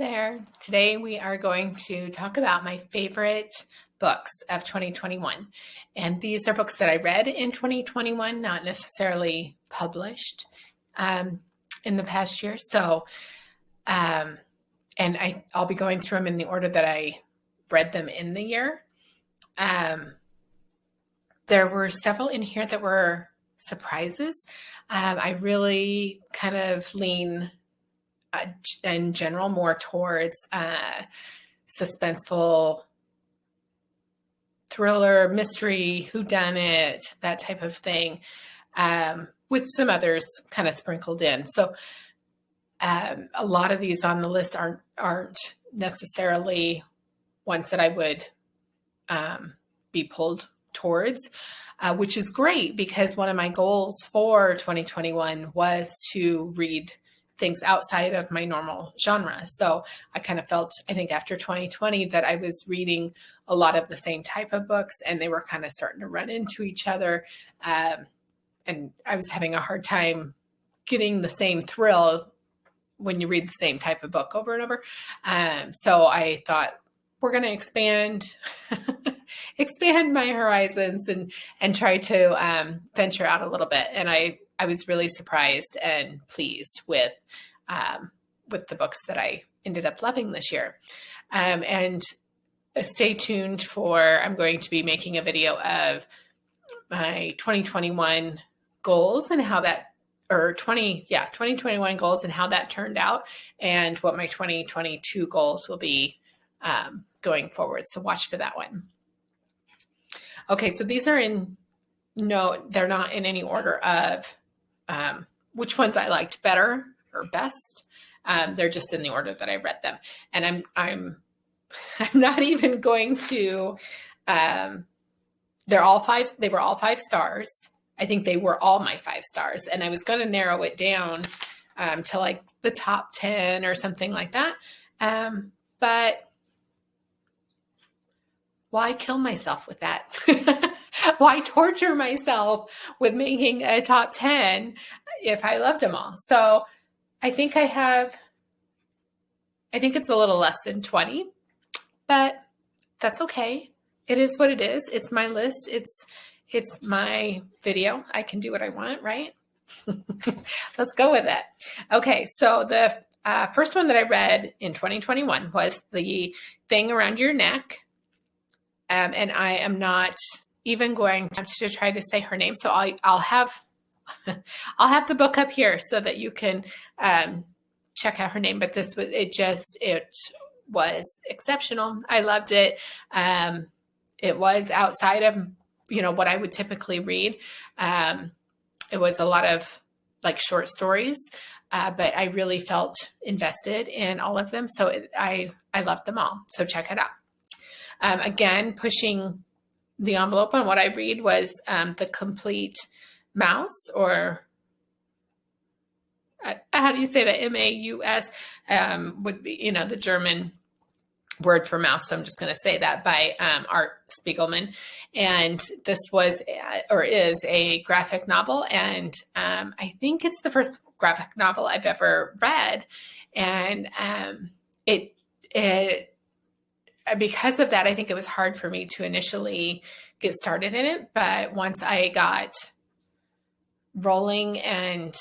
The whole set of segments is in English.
there. Today we are going to talk about my favorite books of 2021. And these are books that I read in 2021, not necessarily published in the past year. So, and I'll be going through them in the order that I read them in the year. There were several in here that were surprises. I really kind of lean in general more towards suspenseful thriller, mystery, whodunit, that type of thing, with some others kind of sprinkled in. So a lot of these on the list aren't necessarily ones that I would be pulled towards, which is great because one of my goals for 2021 was to read things outside of my normal genre. So I kind of felt, I think after 2020, that I was reading a lot of the same type of books and they were kind of starting to run into each other. And I was having a hard time getting the same thrill when you read the same type of book over and over. So I thought, we're going to expand my horizons and try to venture out a little bit. And I was really surprised and pleased with the books that I ended up loving this year. And stay tuned I'm going to be making a video of my 2021 goals and how that, 2021 goals and how that turned out, and what my 2022 goals will be going forward. So watch for that one. Okay, so these are they're not in any order of which ones I liked better or best. They're just in the order that I read them. And I'm not even going to, they were all 5 stars. I think they were all my 5 stars. And I was going to narrow it down to like the top 10 or something like that. But why kill myself with that? Why torture myself with making a top 10 if I loved them all? So I think it's a little less than 20, but that's okay. It is what it is. It's my list. It's my video. I can do what I want, right? Let's go with it. Okay. So the first one that I read in 2021 was The Thing Around Your Neck. And I am not even going to try to say her name. So I'll have the book up here so that you can check out her name. But it was exceptional. I loved it. It was outside of what I would typically read. It was a lot of like short stories, but I really felt invested in all of them. So I loved them all. So check it out. Again, pushing the envelope on what I read was The Complete Mouse, or how do you say that? M-A-U-S would be, the German word for mouse. So I'm just going to say that, by Art Spiegelman. And this was is a graphic novel. And I think it's the first graphic novel I've ever read. And because of that, I think it was hard for me to initially get started in it. But once I got rolling and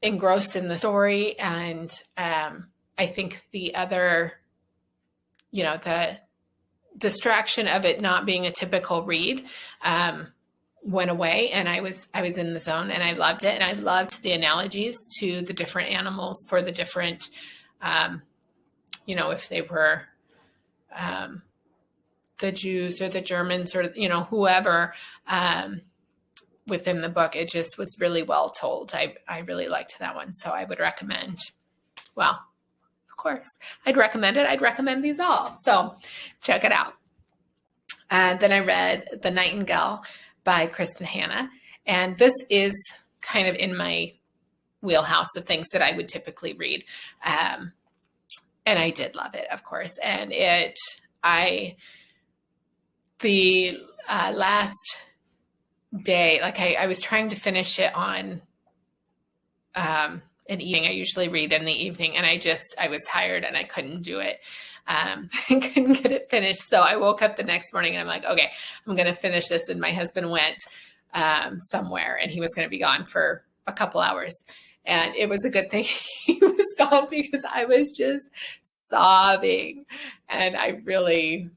engrossed in the story, and I think the other, the distraction of it not being a typical read went away, and I was in the zone, and I loved it. And I loved the analogies to the different animals for the different, if they were the Jews or the Germans or, whoever within the book. It just was really well told. I really liked that one. So I would recommend, well, of course, I'd recommend it. I'd recommend these all. So check it out. Then I read The Nightingale by Kristan Hannah. And this is kind of in my wheelhouse of things that I would typically read. And I did love it, of course. And the last day, like I was trying to finish it on an evening. I usually read in the evening, and I was tired and I couldn't do it. I couldn't get it finished. So I woke up the next morning and I'm like, okay, I'm going to finish this. And my husband went somewhere, and he was going to be gone for a couple hours. And it was a good thing he was gone, because I was just sobbing, and I really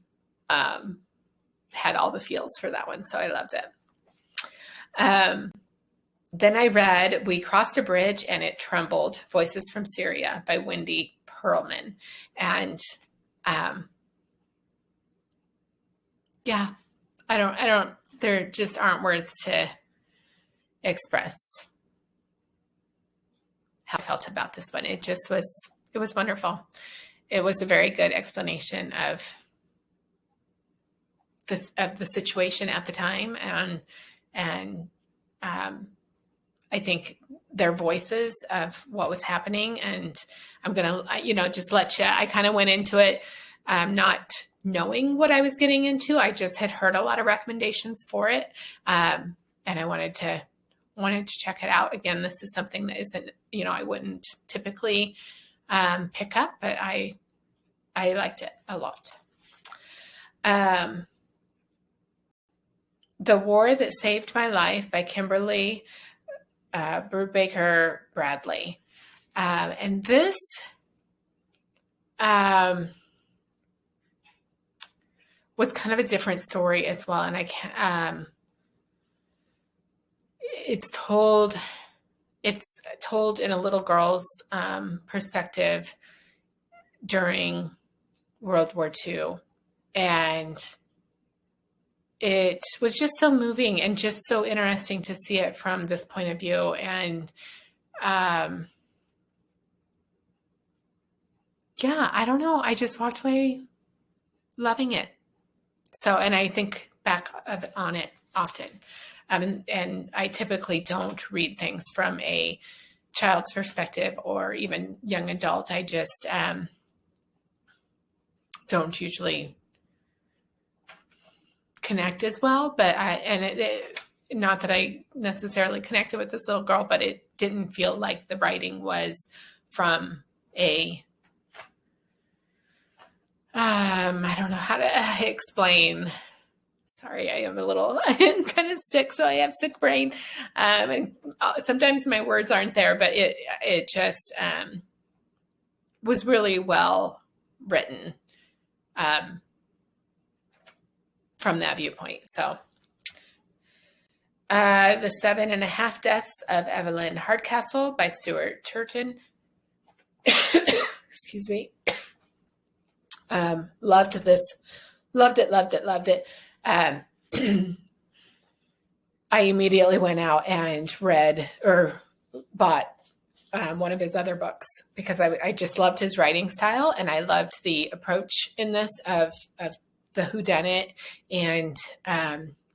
had all the feels for that one. So I loved it. Then I read We Crossed a Bridge and It Trembled, Voices from Syria by Wendy Pearlman. And yeah, I don't, there just aren't words to express how I felt about this one. It was wonderful. It was a very good explanation of the situation at the time. And I think their voices of what was happening. And I'm going to, just let you, I kind of went into it not knowing what I was getting into. I just had heard a lot of recommendations for it. And I wanted to check it out. Again, this is something that isn't, I wouldn't typically pick up, but I liked it a lot. The War That Saved My Life by Kimberly Brubaker Bradley. And this was kind of a different story as well. And I can't, it's told in a little girl's perspective during World War II. And it was just so moving and just so interesting to see it from this point of view. And yeah, I don't know. I just walked away loving it. So, and I think back on it often. And I typically don't read things from a child's perspective or even young adult. I just don't usually connect as well. But not that I necessarily connected with this little girl, but it didn't feel like the writing was from a I don't know how to explain. Sorry, I am a little kind of sick, so I have sick brain. And sometimes my words aren't there, but it just was really well written from that viewpoint. So The 7.5 Deaths of Evelyn Hardcastle by Stuart Turton. Excuse me. Loved this. Loved it. I immediately went out and read or bought one of his other books because I just loved his writing style, and I loved the approach in this of the whodunit and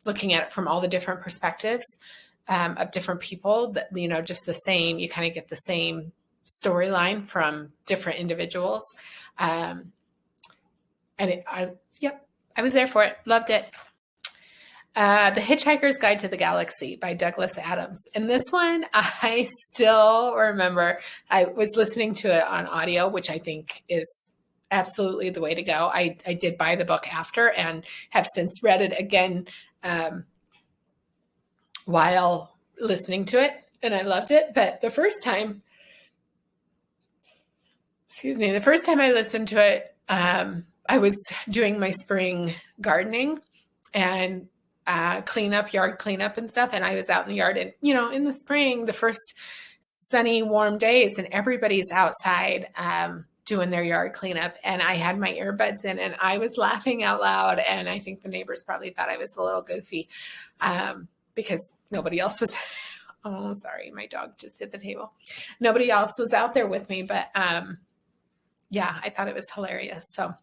looking at it from all the different perspectives of different people. That, you know, just the same. You kind of get the same storyline from different individuals, and I was there for it. Loved it. The Hitchhiker's Guide to the Galaxy by Douglas Adams. And this one, I still remember. I was listening to it on audio, which I think is absolutely the way to go. I did buy the book after and have since read it again while listening to it, and I loved it. But the first time I listened to it, I was doing my spring gardening and yard cleanup and stuff. And I was out in the yard, and, you know, in the spring, the first sunny, warm days, and everybody's outside doing their yard cleanup. And I had my earbuds in and I was laughing out loud. And I think the neighbors probably thought I was a little goofy because nobody else was. Oh, sorry. My dog just hit the table. Nobody else was out there with me. But yeah, I thought it was hilarious. So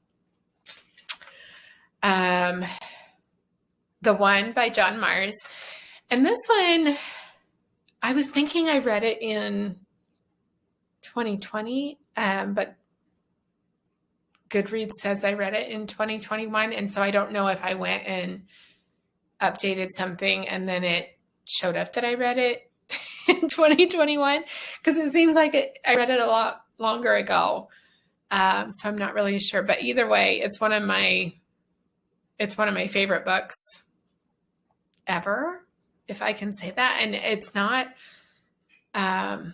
The One by John Mars. And this one, I was thinking I read it in 2020, but Goodreads says I read it in 2021. And so I don't know if I went and updated something and then it showed up that I read it in 2021, because it seems like I read it a lot longer ago. So I'm not really sure, but either way, it's one of my favorite books ever, if I can say that. And it's not, I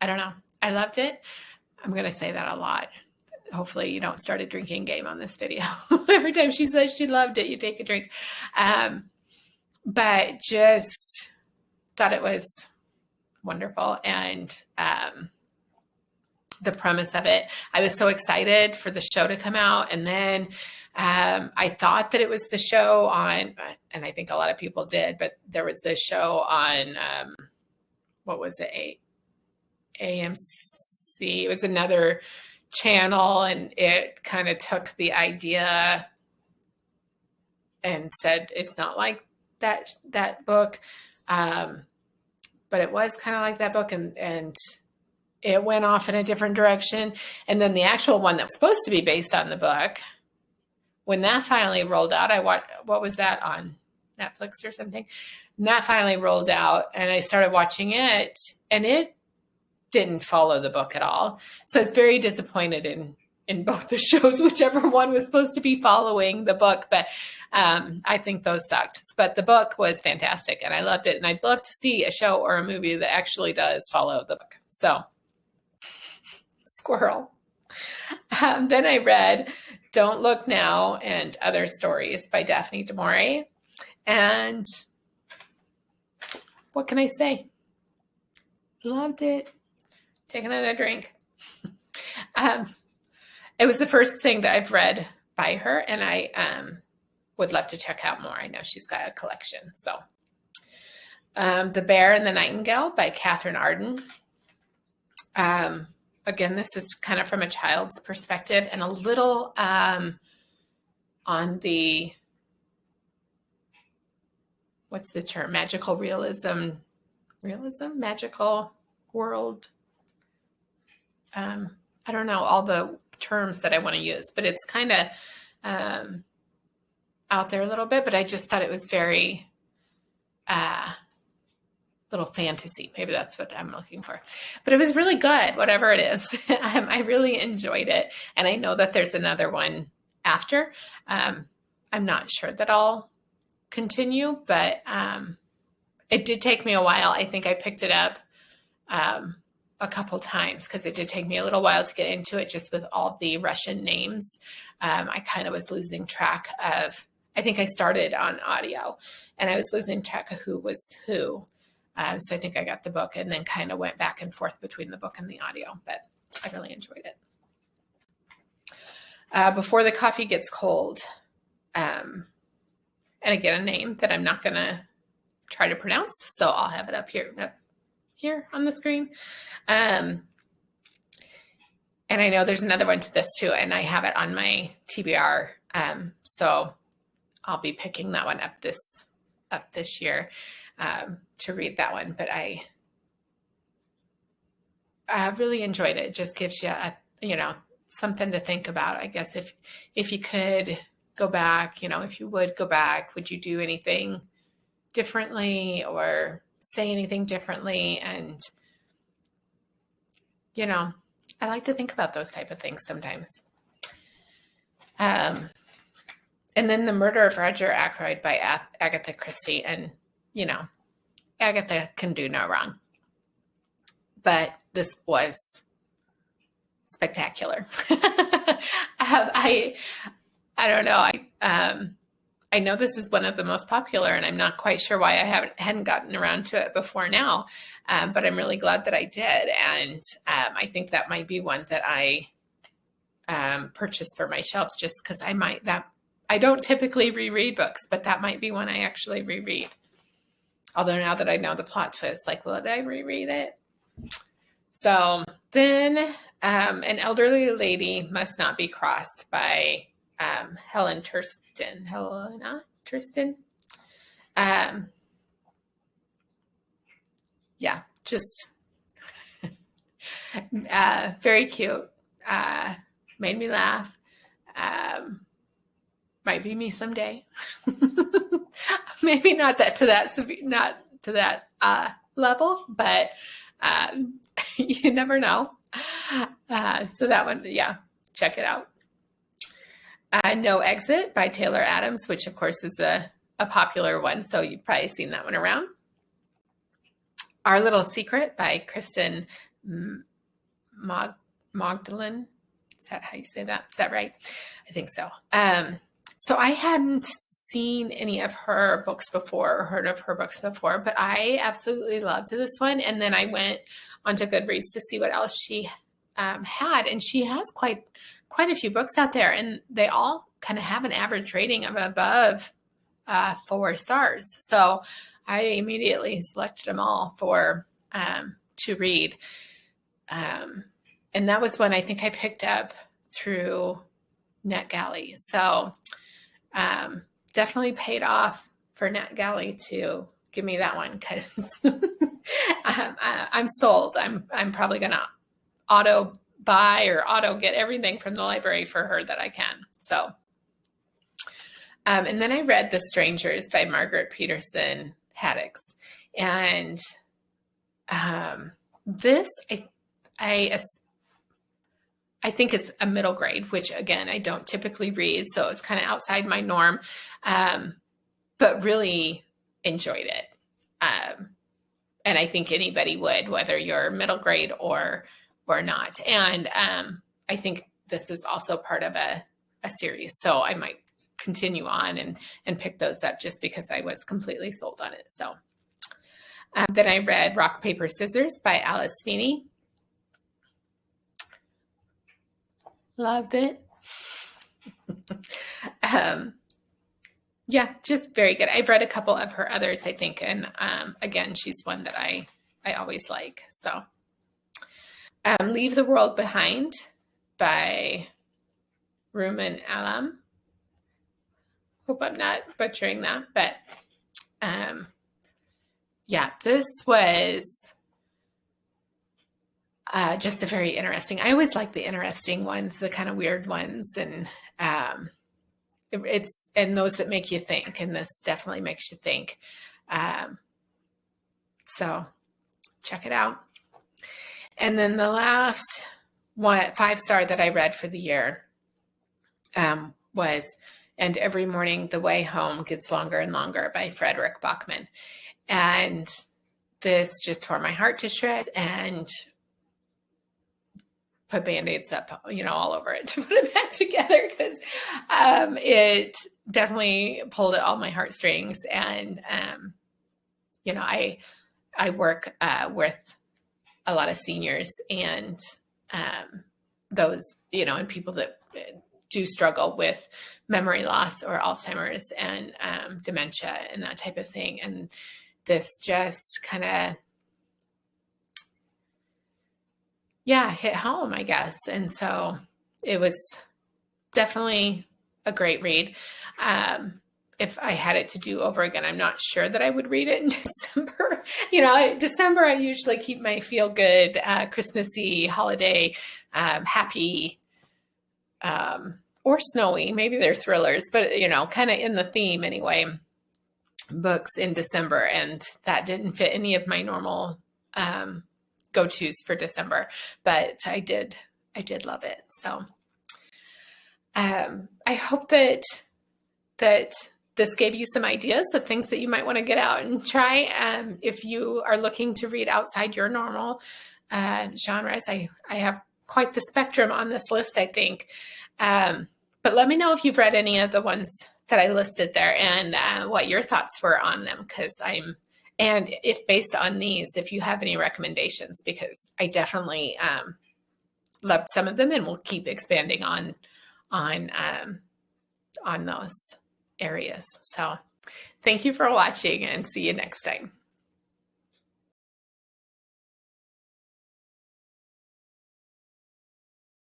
don't know. I loved it. I'm going to say that a lot. Hopefully you don't start a drinking game on this video. Every time she says she loved it, you take a drink. But just thought it was wonderful. And the premise of it, I was so excited for the show to come out. And then I thought that it was the show on, and I think a lot of people did, but there was a show on, what was it? AMC. It was another channel, and it kind of took the idea and said it's not like that book, but it was kind of like that book, and it went off in a different direction. And then the actual one that was supposed to be based on the book, when that finally rolled out, I watched, what was that, on Netflix or something? And that finally rolled out, and I started watching it, and it didn't follow the book at all. So I was very disappointed in both the shows, whichever one was supposed to be following the book. But I think those sucked. But the book was fantastic, and I loved it. And I'd love to see a show or a movie that actually does follow the book. So, squirrel. Then I read Don't Look Now and Other Stories by Daphne du Maurier. And what can I say? Loved it. Take another drink. It was the first thing that I've read by her, and I would love to check out more. I know she's got a collection. So, The Bear and the Nightingale by Katherine Arden. Again, this is kind of from a child's perspective, and a little on the, what's the term? Magical realism, magical world. I don't know all the terms that I want to use, but it's kind of out there a little bit, but I just thought it was very little fantasy. Maybe that's what I'm looking for, but it was really good, whatever it is. I really enjoyed it. And I know that there's another one after. I'm not sure that I'll continue, but it did take me a while. I think I picked it up a couple times because it did take me a little while to get into it, just with all the Russian names. I kind of was losing track of, I think I started on audio and I was losing track of who was who. So I think I got the book and then kind of went back and forth between the book and the audio, but I really enjoyed it. Before the Coffee Gets Cold. And again, a name that I'm not going to try to pronounce, so I'll have it up here on the screen. And I know there's another one to this too, and I have it on my TBR. So I'll be picking that one up this year to read that one. But I really enjoyed it. It just gives you something to think about. I guess if you could go back, if you would go back, would you do anything differently or say anything differently? And I like to think about those type of things sometimes. And then The Murder of Roger Ackroyd by Agatha Christie. And Agatha can do no wrong, but this was spectacular. I don't know. I know this is one of the most popular, and I'm not quite sure why I hadn't gotten around to it before now. But I'm really glad that I did. And I think that might be one that I purchased for my shelves, just because I don't typically reread books, but that might be one I actually reread. Although now that I know the plot twist, would I reread it? So then An Elderly Lady Must Not Be Crossed by Helena Tursten. Just very cute. Made me laugh. might be me someday. Maybe not to that level, but you never know. So that one, yeah, check it out. No Exit by Taylor Adams, which of course is a popular one, so you've probably seen that one around. Our Little Secret by Kristan Magdalene. Is that how you say that? Is that right? I think so. So I hadn't seen any of her books before or heard of her books before, but I absolutely loved this one. And then I went onto Goodreads to see what else she had, and she has quite a few books out there, and they all kind of have an average rating of above 4 stars. So I immediately selected them all to read. And that was one I think I picked up through NetGalley. So definitely paid off for NetGalley to give me that one, because I'm sold. I'm probably going to auto buy or auto get everything from the library for her that I can. So, and then I read The Strangers by Margaret Peterson Haddix. And this, I think it's a middle grade, which again, I don't typically read. So it's kind of outside my norm, but really enjoyed it. And I think anybody would, whether you're middle grade or not. And I think this is also part of a series. So I might continue on and pick those up just because I was completely sold on it. So then I read Rock, Paper, Scissors by Alice Feeney. Loved it. Yeah, just very good. I've read a couple of her others, I think. And again, she's one that I always like. So Leave the World Behind by Ruman Alam. Hope I'm not butchering that, but yeah, this was just a very interesting. I always like the interesting ones, the kind of weird ones, and it's those that make you think. And this definitely makes you think. So check it out. And then the last one, 5-star that I read for the year was And Every Morning the Way Home Gets Longer and Longer by Frederick Bachman. And this just tore my heart to shreds and put Band-Aids up, all over it to put it back together, because it definitely pulled at all my heartstrings. And, I work with a lot of seniors and those, and people that do struggle with memory loss or Alzheimer's and dementia and that type of thing. And this just kind of, hit home, I guess. And so it was definitely a great read. If I had it to do over again, I'm not sure that I would read it in December. December, I usually keep my feel good, Christmassy, holiday, happy, or snowy. Maybe they're thrillers, but, kind of in the theme anyway, books in December. And that didn't fit any of my normal go-tos for December, but I did love it. So I hope that this gave you some ideas of things that you might want to get out and try. If you are looking to read outside your normal genres, I have quite the spectrum on this list, I think. But let me know if you've read any of the ones that I listed there and what your thoughts were on them, and if based on these, if you have any recommendations, because I definitely loved some of them and will keep expanding on those areas. So thank you for watching, and see you next time.